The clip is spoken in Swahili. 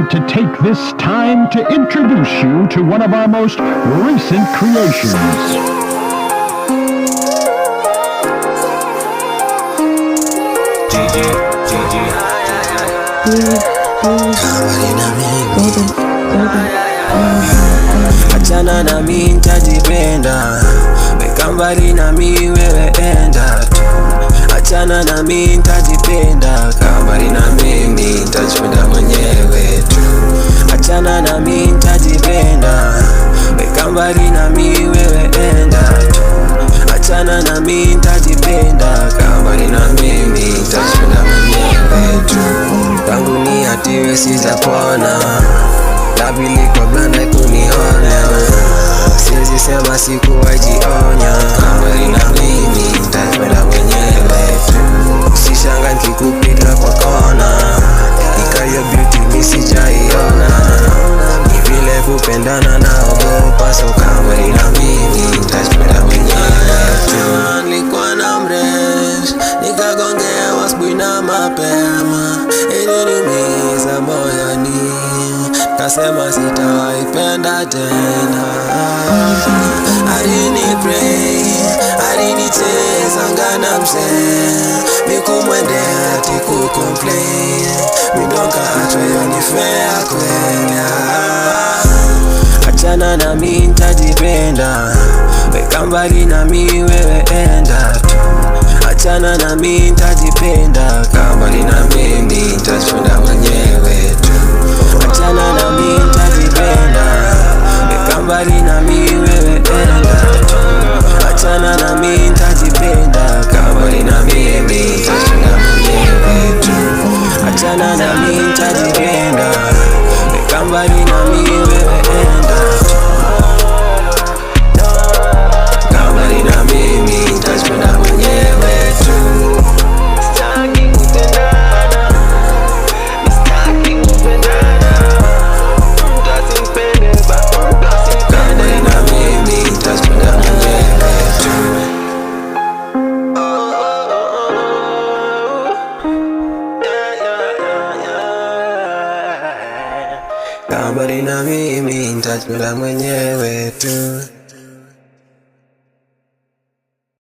want to take this time to introduce you to one of our most recent creations. Achana na mimi nitajipenda, weka mbali na mimi wewe enda tu. Achana na mimi nitajipenda, kaa mbali na mimi nitajipenda mwenyewe tu. Achana na mimi nitajipenda, weka mbali na mimi wewe enda tu. Achana na mimi nitajipenda, kaa mbali na mimi nitajipenda mwenyewe tu. Tangu niatiwe sijapona, labili kwa blanda kuniona. Siwezi sema sikuwahi jionya, mbali na mimi nitajipenda mwenyewe tu. Usishangae nikikupita kwa kona, ikayo beauty mimi sijaiona. Ni vile kupendana naogopa, so mbali na mimi nitajipenda mwenyewe tu. Nilikuwa na mresh, nikagongewa asubuhi na mapema, iliniumiza moyoni, kasema sitawaipenda tena. Alinipray, alinicheza ngana mzee, mikumwendea ati kucomplain, midonka atweyo ni fair kwenya. Achana na mimi nitajipenda, weka mbali na mimi wewe enda tu. Achana na mimi nitajipenda, kaa mbali na mimi nitajipenda mwenyewe tu. Achana na mimi nitajipenda, weka mbali na mimi wewe enda tu. Achana na mimi nitajipenda, kaa mbali na mimi nitajipenda mwenyewe tu. Achana na mimi nitajipenda, weka mbali na mimi wewe enda tu. Kaa mbali na mimi nitajipenda mwenyewe tu. Kaa mbali na mimi nitajipenda mwenyewe tu.